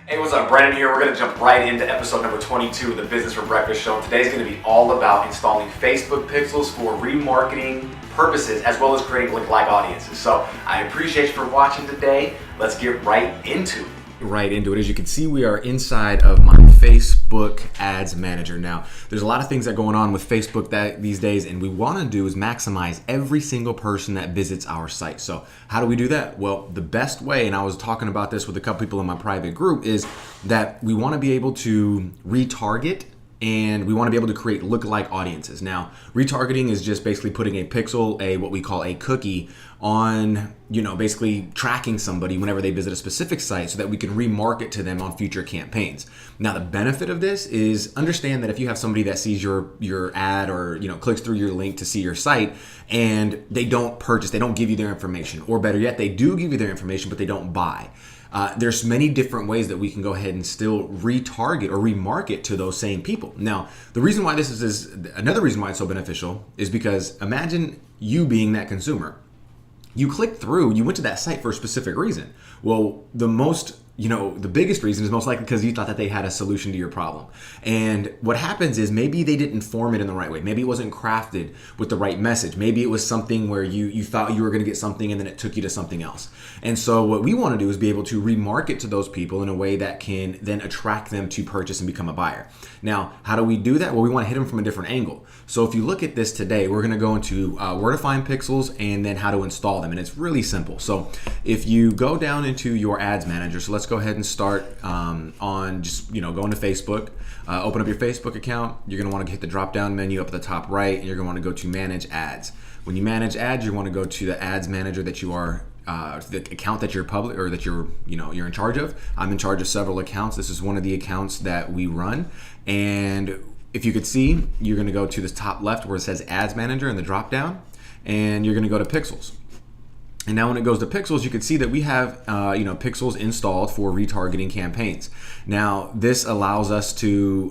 Hey, what's up? Brandon here. We're going to jump right into episode number 22 of the Business for Breakfast show. Today's going to be all about installing Facebook pixels for remarketing purposes as well as creating lookalike audiences. So I appreciate you for watching today. Let's get right into it. As you can see, we are inside of my Facebook Ads Manager. Now, there's a lot of things that are going on with Facebook these days, and we want to do is maximize every single person that visits our site. So how do we do that? Well, the best way, and I was talking about this with a couple people in my private group, is that we want to be able to retarget and we want to be able to create lookalike audiences. Now, retargeting is just basically putting a pixel, what we call a cookie, on, basically tracking somebody whenever they visit a specific site so that we can remarket to them on future campaigns. Now, the benefit of this is understand that if you have somebody that sees your ad or, clicks through your link to see your site and they don't purchase, they don't give you their information, or better yet, they do give you their information, but they don't buy. There's many different ways that we can go ahead and still retarget or remarket to those same people. Now, the reason why this is another reason why it's so beneficial is because imagine you being that consumer. You clicked through, you went to that site for a specific reason. Well, the biggest reason is most likely because you thought that they had a solution to your problem. And what happens is maybe they didn't form it in the right way. Maybe it wasn't crafted with the right message. Maybe it was something where you thought you were going to get something and then it took you to something else. And so what we want to do is be able to remarket to those people in a way that can then attract them to purchase and become a buyer. Now, how do we do that? Well, we want to hit them from a different angle. So if you look at this today, we're going to go into where to find pixels and then how to install them. And it's really simple. So if you go down into your ads manager, so let's go ahead and start on just, going to Facebook, open up your Facebook account. You're going to want to hit the drop down menu up at the top right, and you're going to want to go to manage ads. When you manage ads, you want to go to the ads manager that you are the account that you're public or that you're in charge of. I'm in charge of several accounts. This is one of the accounts that we run. And if you could see, you're going to go to this top left where it says ads manager in the drop down, and you're going to go to pixels. And now when it goes to pixels, you can see that we have pixels installed for retargeting campaigns. Now this allows us to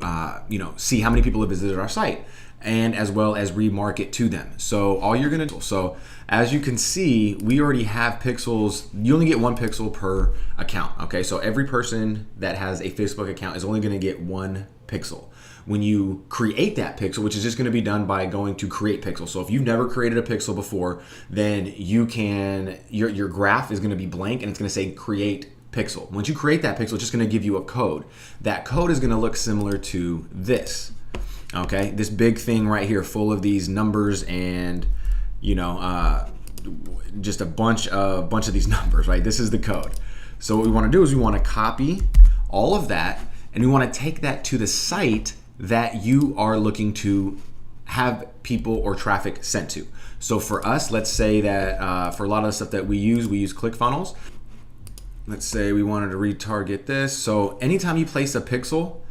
see how many people have visited our site and as well as remarket to them. So all you're going to do, so as you can see, we already have pixels. You only get one pixel per account. Okay, so every person that has a Facebook account is only going to get one pixel. When you create that pixel, which is just going to be done by going to create pixel. So if you've never created a pixel before, then you can, your graph is going to be blank and it's going to say create pixel. Once you create that pixel, it's just going to give you a code. That code is going to look similar to this. Okay, this big thing right here full of these numbers and just a bunch of these numbers, right? This is the code. So what we want to do is we want to copy all of that and we want to take that to the site that you are looking to have people or traffic sent to. So for us, let's say that for a lot of the stuff that we use ClickFunnels. Let's say we wanted to retarget this. So anytime you place a pixel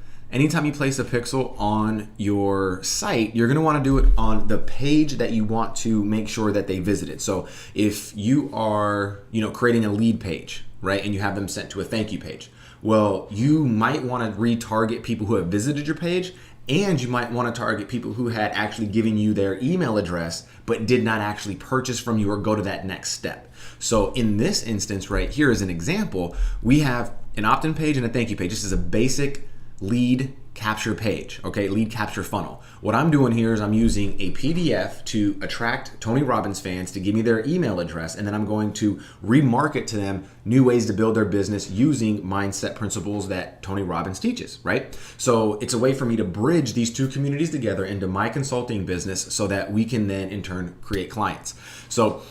on your site, you're going to want to do it on the page that you want to make sure that they visited. So if you are, creating a lead page, right, and you have them sent to a thank you page, well, you might want to retarget people who have visited your page, and you might want to target people who had actually given you their email address but did not actually purchase from you or go to that next step. So in this instance right here as an example, we have an opt-in page and a thank you page. This is a basic lead capture page, okay, lead capture funnel. What I'm doing here is I'm using a PDF to attract Tony Robbins fans to give me their email address, and then I'm going to remarket to them new ways to build their business using mindset principles that Tony Robbins teaches, right? So it's a way for me to bridge these two communities together into my consulting business so that we can then in turn create clients. So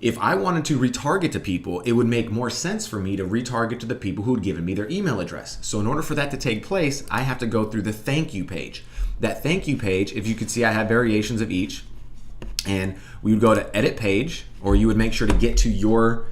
if I wanted to retarget to people, it would make more sense for me to retarget to the people who had given me their email address. So in order for that to take place, I have to go through the thank you page. That thank you page, if you could see, I have variations of each, and we would go to edit page, or you would make sure to get to your,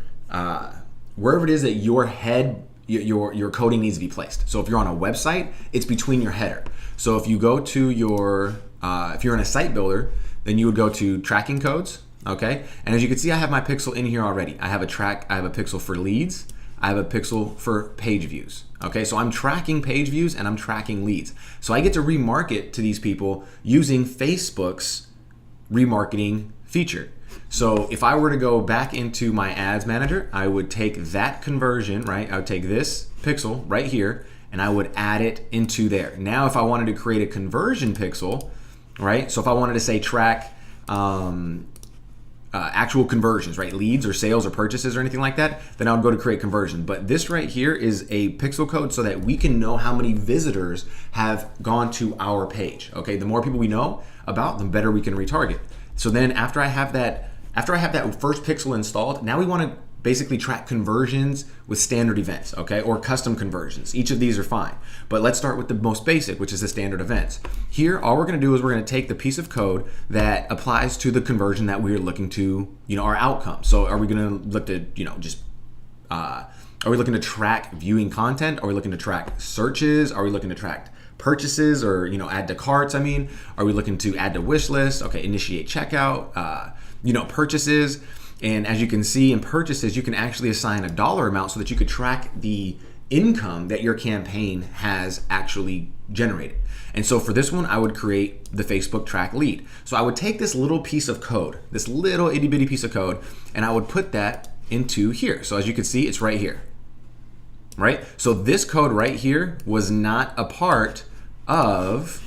wherever it is that your coding needs to be placed. So if you're on a website, it's between your header. So if you go to your, if you're in a site builder, then you would go to tracking codes. Okay, and as you can see, I have my pixel in here already. I have a pixel for leads. I have a pixel for page views. Okay, so I'm tracking page views and I'm tracking leads. So I get to remarket to these people using Facebook's remarketing featured. So if I were to go back into my ads manager, I would take that conversion, right? I would take this pixel right here and I would add it into there. Now, if I wanted to create a conversion pixel, right? So if I wanted to say track actual conversions, right? Leads or sales or purchases or anything like that, then I would go to create conversion. But this right here is a pixel code so that we can know how many visitors have gone to our page. Okay, the more people we know about, the better we can retarget. So then after I have that first pixel installed, now we want to basically track conversions with standard events, okay, or custom conversions. Each of these are fine, but let's start with the most basic, which is the standard events. Here, all we're going to do is we're going to take the piece of code that applies to the conversion that we're looking to, our outcome. So are we going to look to, are we looking to track viewing content? Are we looking to track searches? Are we looking to track purchases or, add to carts? Are we looking to add to wish list? Okay, initiate checkout, purchases. And as you can see in purchases, you can actually assign a dollar amount so that you could track the income that your campaign has actually generated. And so for this one, I would create the Facebook track lead. So I would take this little piece of code, this little itty bitty piece of code, and I would put that into here. So as you can see, it's right here, right? So this code right here was not a part of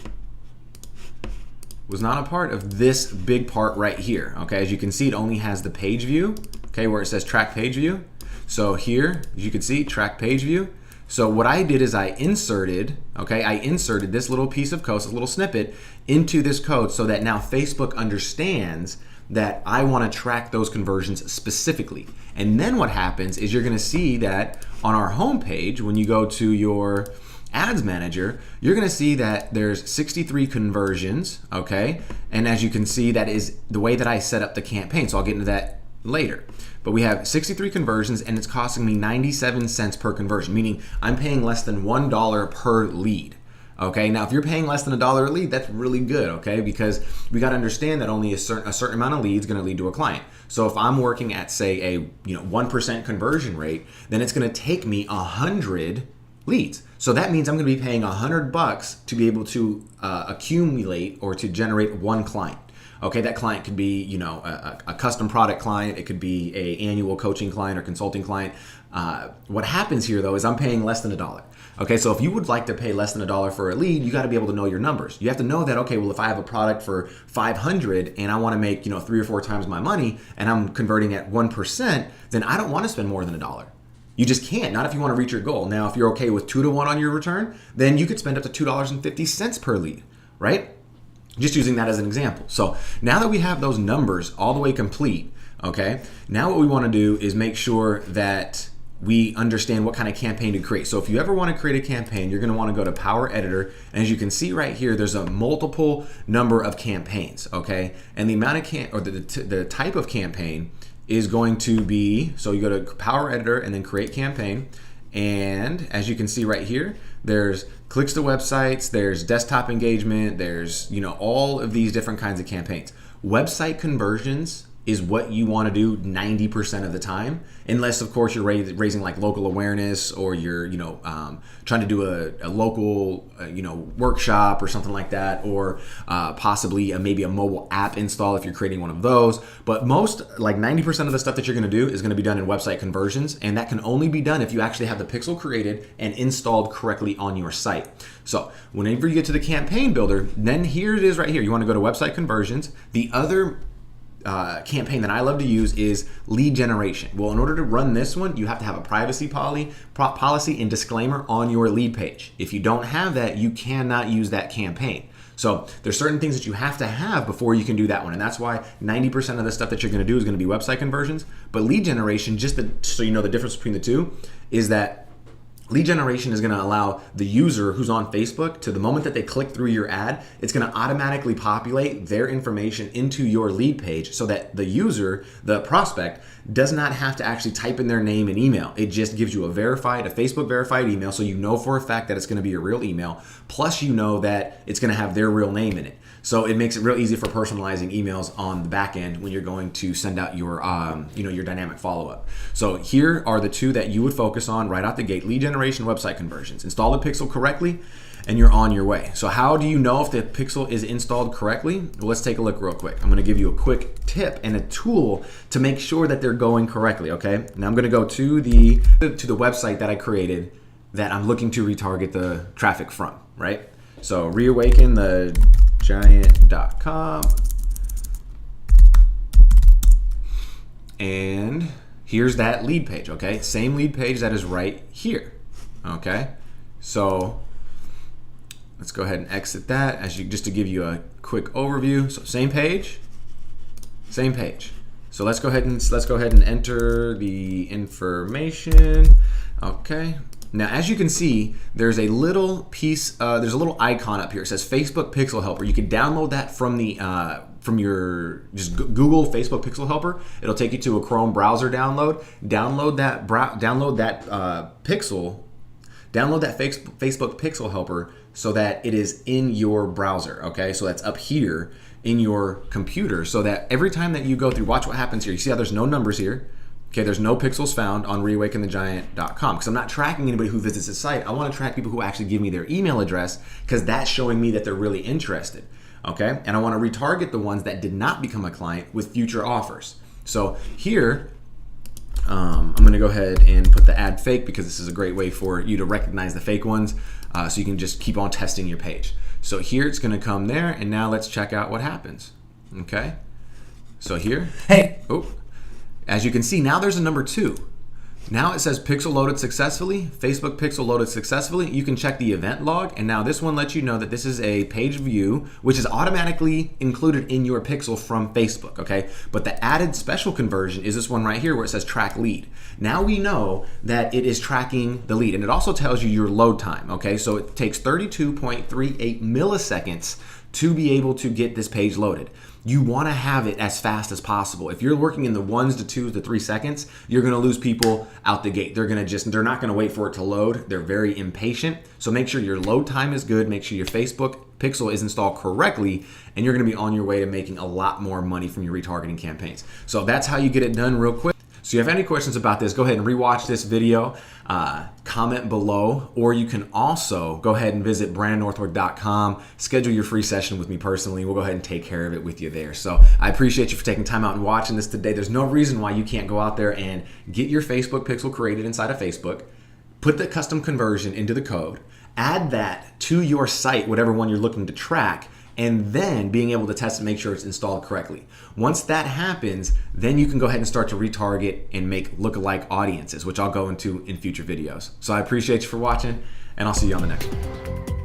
this big part right here. Okay, as you can see, it only has the page view, okay, where it says track page view. So here, as you can see, track page view. So what I did is I inserted this little piece of code, this little snippet into this code so that now Facebook understands that I want to track those conversions specifically. And then what happens is you're going to see that on our home page, when you go to your ads manager, you're going to see that there's 63 conversions, okay? And as you can see, that is the way that I set up the campaign. So I'll get into that later. But we have 63 conversions and it's costing me 97 cents per conversion, meaning I'm paying less than $1 per lead. Okay, now if you're paying less than $1 a lead, that's really good, okay? Because we got to understand that only a certain amount of leads is going to lead to a client. So if I'm working at, say, a 1% conversion rate, then it's going to take me 100 leads. So that means I'm going to be paying $100 to be able to accumulate or to generate one client. Okay, that client could be, a custom product client. It could be a annual coaching client or consulting client. What happens here though is I'm paying less than $1. Okay, so if you would like to pay less than $1 for a lead, you got to be able to know your numbers. You have to know that, okay, well, if I have a product for 500 and I want to make, 3 or 4 times my money and I'm converting at 1%, then I don't want to spend more than $1. You just can't, not if you want to reach your goal. Now, if you're okay with 2 to 1 on your return, then you could spend up to $2.50 per lead, right? Just using that as an example. So now that we have those numbers all the way complete, okay, now what we want to do is make sure that we understand what kind of campaign to create. So if you ever want to create a campaign, you're going to want to go to Power Editor. And as you can see right here, there's a multiple number of campaigns, okay? And the amount of the type of campaign is going to be, so you go to Power Editor and then create campaign. And as you can see right here, there's clicks to websites, there's desktop engagement, there's, all of these different kinds of campaigns. Website conversions is what you want to do 90% of the time, unless of course you're raising like local awareness or you're trying to do a local workshop or something like that, or possibly maybe a mobile app install if you're creating one of those. But most, like 90% of the stuff that you're going to do is going to be done in website conversions, and that can only be done if you actually have the pixel created and installed correctly on your site. So whenever you get to the campaign builder, then here it is right here. You want to go to website conversions. The other campaign that I love to use is lead generation. Well, in order to run this one, you have to have a privacy policy and disclaimer on your lead page. If you don't have that, you cannot use that campaign. So there's certain things that you have to have before you can do that one. And that's why 90% of the stuff that you're going to do is going to be website conversions. But lead generation, so you know the difference between the two, is that lead generation is going to allow the user who's on Facebook to, the moment that they click through your ad, it's going to automatically populate their information into your lead page so that the user, the prospect, does not have to actually type in their name and email. It just gives you a Facebook verified email, so you know for a fact that it's going to be a real email, plus you know that it's going to have their real name in it. So it makes it real easy for personalizing emails on the back end when you're going to send out your your dynamic follow-up. So here are the two that you would focus on right out the gate: lead generation generation website conversions. Install the pixel correctly and you're on your way. So how do you know if the pixel is installed correctly? Well, let's take a look real quick. I'm gonna give you a quick tip and a tool to make sure that they're going correctly, okay? Now I'm gonna go to the website that I created that I'm looking to retarget the traffic from, right? So reawakenthegiant.com. And here's that lead page, okay? Same lead page that is right here, okay? So let's go ahead and exit that just to give you a quick overview. So same page. So let's go ahead and enter the information. Okay. Now, as you can see, there's a little piece, there's a little icon up here. It says Facebook Pixel Helper. You can download that from the just Google Facebook Pixel Helper. It'll take you to a Chrome browser download. Download that Facebook Pixel Helper so that it is in your browser, okay? So that's up here in your computer so that every time that you go through, watch what happens here. You see how there's no numbers here? Okay, there's no pixels found on reawakenthegiant.com because I'm not tracking anybody who visits the site. I want to track people who actually give me their email address because that's showing me that they're really interested, okay? And I want to retarget the ones that did not become a client with future offers. So here, I'm going to go ahead and put the add fake because this is a great way for you to recognize the fake ones so you can just keep on testing your page. So here it's going to come there, and now let's check out what happens. Okay, so here, as you can see, now there's a number 2. Now it says pixel loaded successfully, Facebook pixel loaded successfully. You can check the event log, and now this one lets you know that this is a page view, which is automatically included in your pixel from Facebook, okay? But the added special conversion is this one right here where it says track lead. Now we know that it is tracking the lead, and it also tells you your load time, okay? So it takes 32.38 milliseconds to be able to get this page loaded. You want to have it as fast as possible. If you're working in the 1s to 2s to 3 seconds, you're going to lose people out the gate. They're not going to wait for it to load. They're very impatient. So make sure your load time is good. Make sure your Facebook pixel is installed correctly, and you're going to be on your way to making a lot more money from your retargeting campaigns. So that's how you get it done real quick. So if you have any questions about this, go ahead and rewatch this video, comment below, or you can also go ahead and visit brandonnorthwick.com, schedule your free session with me personally. We'll go ahead and take care of it with you there. So I appreciate you for taking time out and watching this today. There's no reason why you can't go out there and get your Facebook pixel created inside of Facebook, put the custom conversion into the code, add that to your site, whatever one you're looking to track, and then being able to test and make sure it's installed correctly. Once that happens, then you can go ahead and start to retarget and make lookalike audiences, which I'll go into in future videos. So I appreciate you for watching, and I'll see you on the next one.